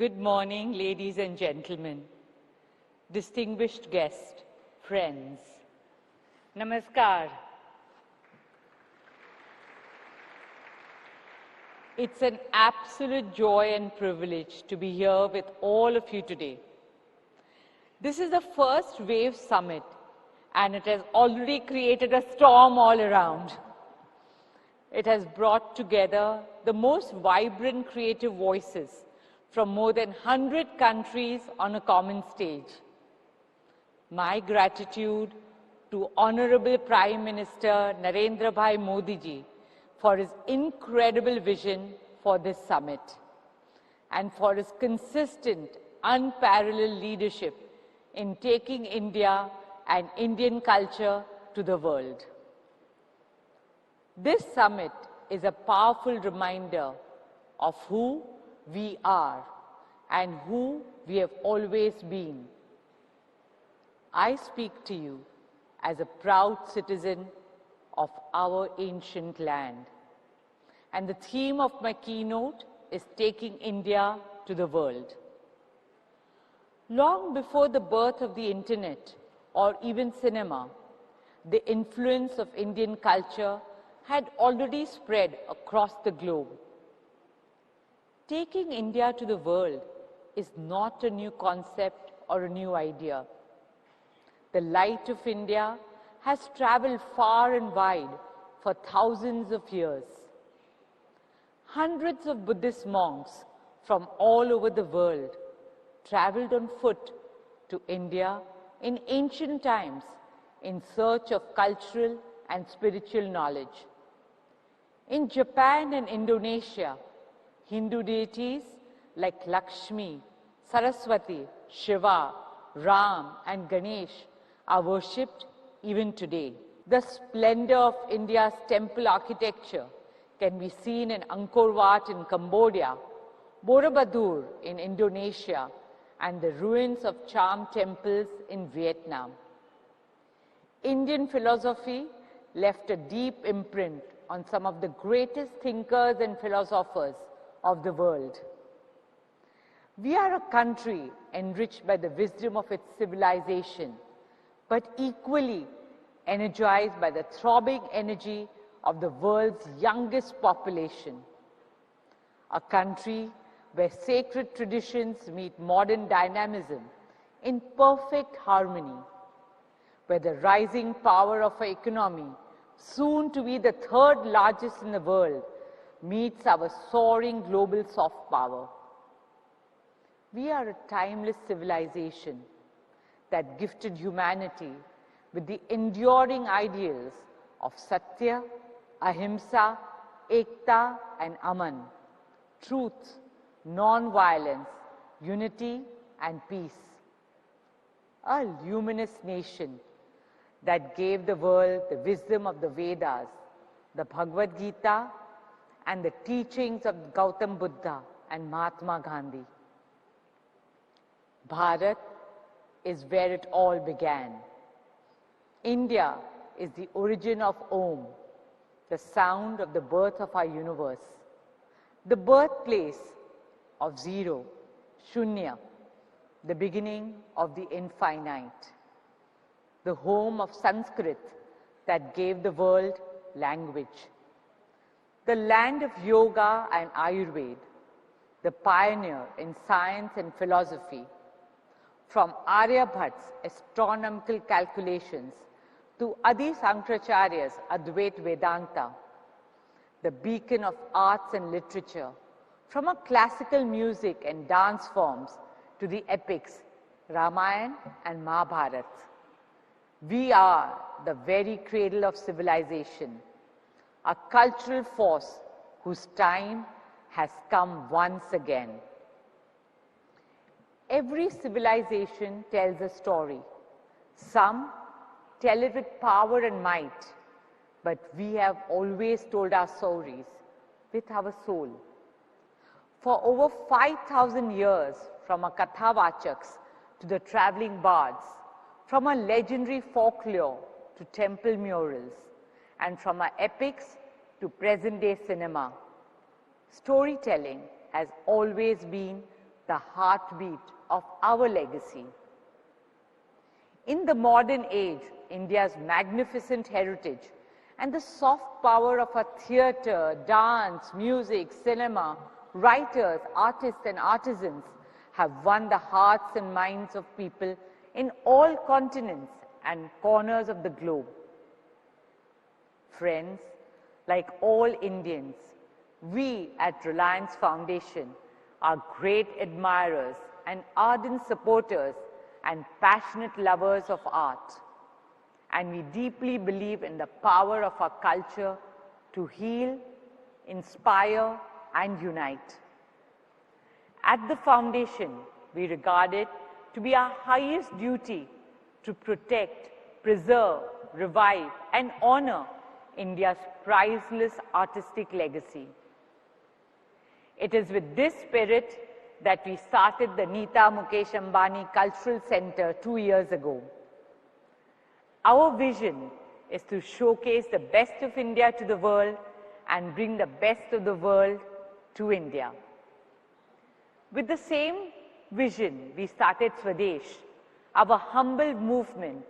Good morning, ladies and gentlemen, distinguished guests, friends. Namaskar. It's an absolute joy and privilege to be here with all of you today. This is the first WAVE Summit, and it has already created a storm all around. It has brought together the most vibrant creative voices from more than 100 countries on a common stage. My gratitude to Honorable Prime Minister Narendra Bhai Modi ji for his incredible vision for this summit and for his consistent, unparalleled leadership in taking India and Indian culture to the world. This summit is a powerful reminder of who we are and who we have always been. I speak to you as a proud citizen of our ancient land. And the theme of my keynote is taking India to the world. Long before the birth of the internet or even cinema, the influence of Indian culture had already spread across the globe. Taking India to the world is not a new concept or a new idea. The light of India has traveled far and wide for thousands of years. Hundreds of Buddhist monks from all over the world traveled on foot to India in ancient times in search of cultural and spiritual knowledge. In Japan and Indonesia, Hindu deities like Lakshmi, Saraswati, Shiva, Ram, and Ganesh are worshipped even today. The splendor of India's temple architecture can be seen in Angkor Wat in Cambodia, Borobudur in Indonesia, and the ruins of charm temples in Vietnam. Indian philosophy left a deep imprint on some of the greatest thinkers and philosophers of the world. We are a country enriched by the wisdom of its civilization, but equally energized by the throbbing energy of the world's youngest population. A country where sacred traditions meet modern dynamism in perfect harmony, where the rising power of our economy, soon to be the third largest in the world, meets our soaring global soft power. We are a timeless civilization that gifted humanity with the enduring ideals of Satya, Ahimsa, Ekta, and Aman, truth, non-violence, unity, and peace. A luminous nation that gave the world the wisdom of the Vedas, the Bhagavad Gita, and the teachings of Gautam Buddha and Mahatma Gandhi. Bharat is where it all began. India is the origin of Om, the sound of the birth of our universe, the birthplace of zero, Shunya, the beginning of the infinite, the home of Sanskrit that gave the world language, the land of yoga and Ayurveda, the pioneer in science and philosophy, from Aryabhat's astronomical calculations to Adi Shankaracharya's Advait Vedanta, the beacon of arts and literature, from our classical music and dance forms to the epics, Ramayana and Mahabharata. We are the very cradle of civilization, a cultural force whose time has come once again. Every civilization tells a story. Some tell it with power and might, but we have always told our stories with our soul. For over 5,000 years, from our Kathavachaks to the traveling bards, from our legendary folklore to temple murals, and from our epics to present-day cinema, storytelling has always been the heartbeat of our legacy. In the modern age, India's magnificent heritage and the soft power of our theatre, dance, music, cinema, writers, artists and artisans have won the hearts and minds of people in all continents and corners of the globe. Friends, like all Indians, we at Reliance Foundation are great admirers and ardent supporters and passionate lovers of art. And we deeply believe in the power of our culture to heal, inspire, and unite. At the Foundation, we regard it to be our highest duty to protect, preserve, revive, and honor India's priceless artistic legacy. It is with this spirit that we started the Nita Mukesh Ambani Cultural Center 2 years ago. Our vision is to showcase the best of India to the world and bring the best of the world to India. With the same vision, we started Swadesh, our humble movement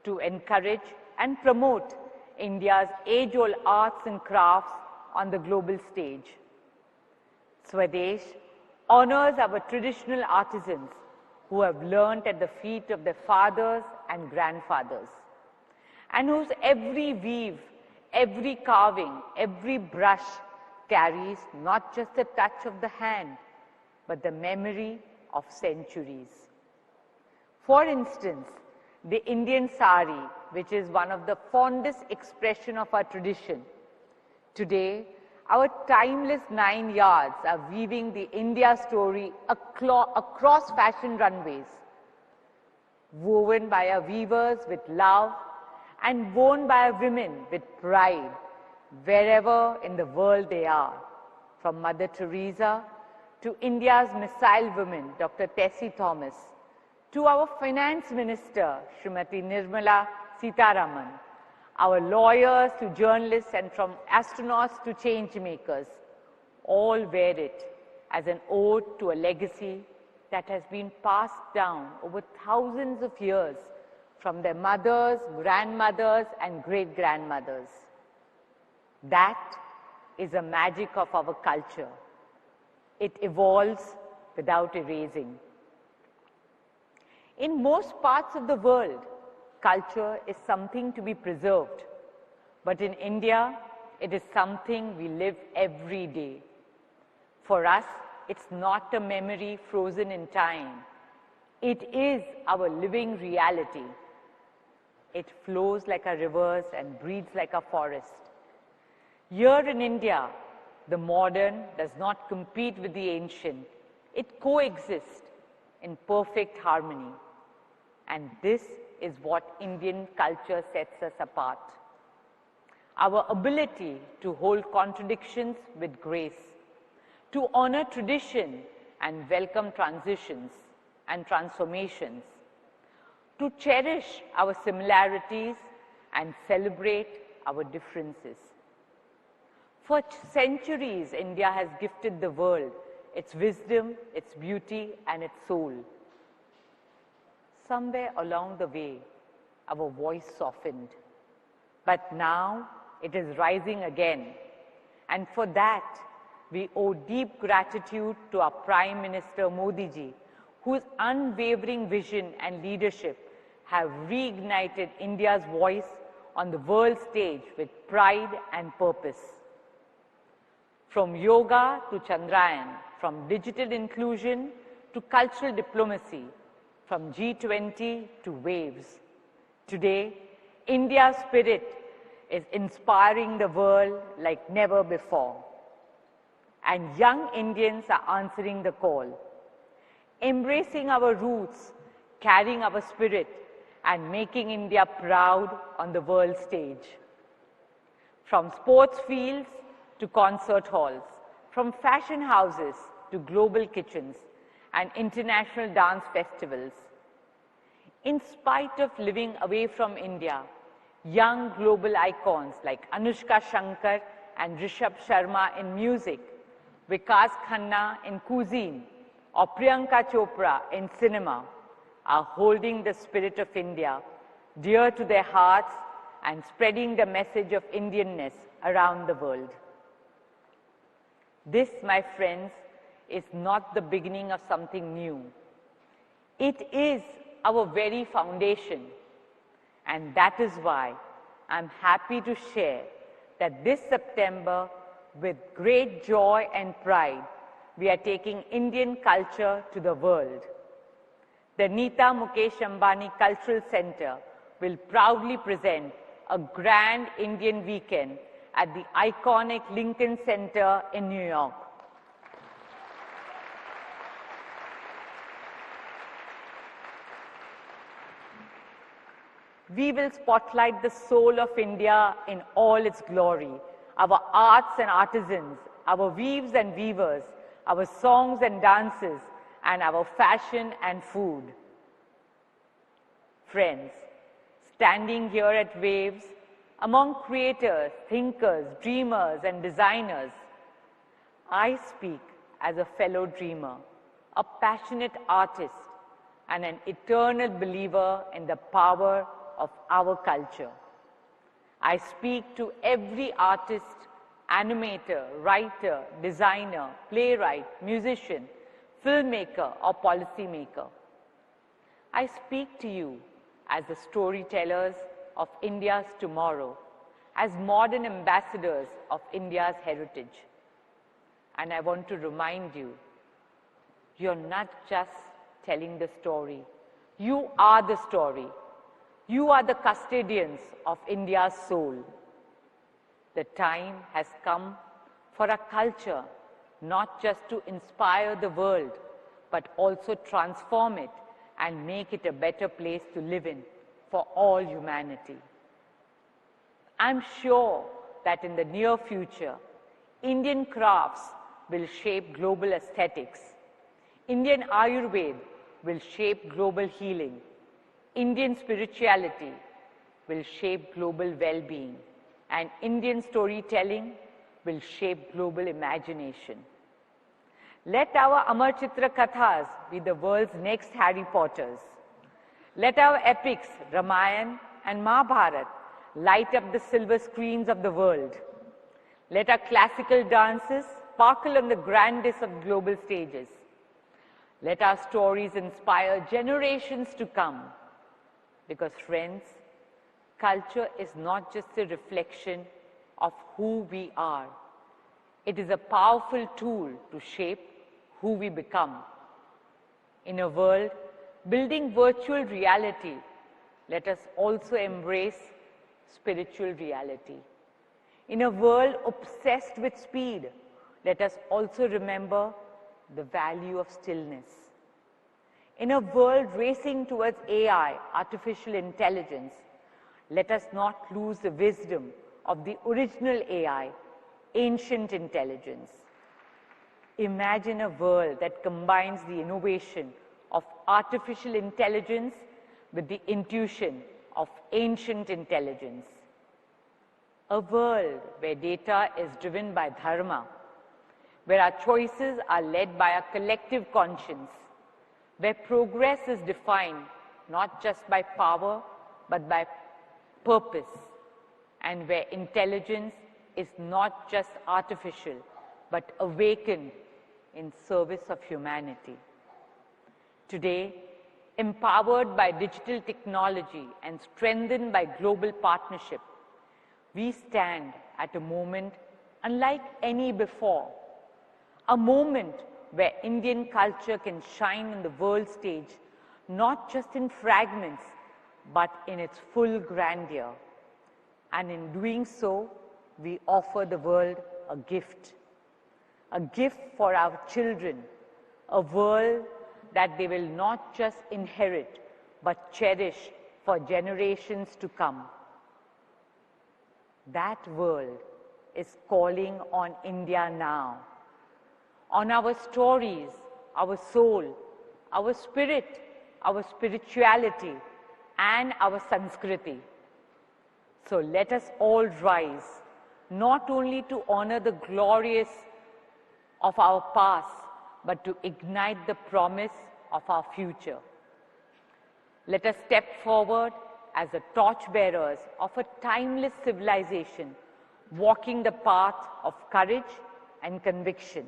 to encourage and promote India's age-old arts and crafts on the global stage. Swadesh honors our traditional artisans who have learnt at the feet of their fathers and grandfathers, and whose every weave, every carving, every brush carries not just the touch of the hand, but the memory of centuries. For instance, the Indian sari, which is one of the fondest expression of our tradition. Today, our timeless 9 yards are weaving the India story across fashion runways, woven by our weavers with love and worn by our women with pride, wherever in the world they are, from Mother Teresa to India's missile woman, Dr. Tessie Thomas, to our Finance Minister, Srimati Nirmala Sitharaman, our lawyers to journalists, and from astronauts to change makers, all wear it as an ode to a legacy that has been passed down over thousands of years from their mothers, grandmothers, and great-grandmothers. That is the magic of our culture. It evolves without erasing. In most parts of the world, culture is something to be preserved. But in India, it is something we live every day. For us, it's not a memory frozen in time. It is our living reality. It flows like our rivers and breathes like a forest. Here in India, the modern does not compete with the ancient. It coexists in perfect harmony. And this is what Indian culture sets us apart. Our ability to hold contradictions with grace, to honor tradition and welcome transitions and transformations, to cherish our similarities and celebrate our differences. For centuries, India has gifted the world its wisdom, its beauty, and its soul. Somewhere along the way, our voice softened. But now it is rising again. And for that, we owe deep gratitude to our Prime Minister Modi ji, whose unwavering vision and leadership have reignited India's voice on the world stage with pride and purpose. From yoga to Chandrayaan, from digital inclusion to cultural diplomacy, from G20 to waves. Today, India's spirit is inspiring the world like never before. And young Indians are answering the call, embracing our roots, carrying our spirit, and making India proud on the world stage. From sports fields to concert halls, from fashion houses to global kitchens and international dance festivals. In spite of living away from India, young global icons like Anushka Shankar and Rishabh Sharma in music, Vikas Khanna in cuisine, or Priyanka Chopra in cinema are holding the spirit of India dear to their hearts and spreading the message of Indianness around the world. This, my friends, is not the beginning of something new. It is our very foundation, and that is why I'm happy to share that this September, with great joy and pride, we are taking Indian culture to the world. The Nita Mukesh Ambani Cultural Center will proudly present a grand Indian weekend at the iconic Lincoln Center in New York. We will spotlight the soul of India in all its glory, our arts and artisans, our weaves and weavers, our songs and dances, and our fashion and food. Friends, standing here at Waves, among creators, thinkers, dreamers, and designers, I speak as a fellow dreamer, a passionate artist, and an eternal believer in the power of our culture. I speak to every artist, animator, writer, designer, playwright, musician, filmmaker, or policymaker. I speak to you as the storytellers of India's tomorrow, as modern ambassadors of India's heritage. And I want to remind you, you're not just telling the story. You are the story. You are the custodians of India's soul. The time has come for a culture not just to inspire the world, but also transform it and make it a better place to live in for all humanity. I'm sure that in the near future, Indian crafts will shape global aesthetics. Indian Ayurveda will shape global healing. Indian spirituality will shape global well-being. And Indian storytelling will shape global imagination. Let our Amar Chitra Kathas be the world's next Harry Potters. Let our epics, Ramayana and Mahabharata, light up the silver screens of the world. Let our classical dances sparkle on the grandest of global stages. Let our stories inspire generations to come. Because friends, culture is not just a reflection of who we are. It is a powerful tool to shape who we become. In a world building virtual reality, let us also embrace spiritual reality. In a world obsessed with speed, let us also remember the value of stillness. In a world racing towards AI, artificial intelligence, let us not lose the wisdom of the original AI, ancient intelligence. Imagine a world that combines the innovation of artificial intelligence with the intuition of ancient intelligence. A world where data is driven by dharma, where our choices are led by a collective conscience, where progress is defined not just by power, but by purpose, and where intelligence is not just artificial, but awakened in service of humanity. Today, empowered by digital technology and strengthened by global partnership, we stand at a moment unlike any before, a moment where Indian culture can shine on the world stage, not just in fragments, but in its full grandeur. And in doing so, we offer the world a gift for our children, a world that they will not just inherit, but cherish for generations to come. That world is calling on India now, on our stories, our soul, our spirit, our spirituality, and our Sanskriti. So let us all rise, not only to honor the glorious of our past, but to ignite the promise of our future. Let us step forward as the torchbearers of a timeless civilization, walking the path of courage and conviction.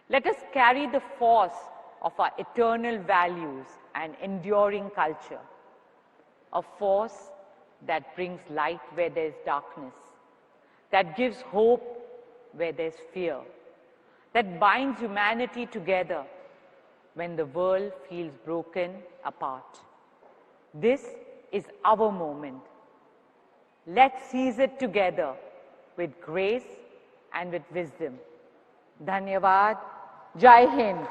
Let us carry the force of our eternal values and enduring culture, a force that brings light where there is darkness, that gives hope where there is fear, that binds humanity together when the world feels broken apart. This is our moment. Let's seize it together with grace and with wisdom. Dhanyavad. Jai Hind.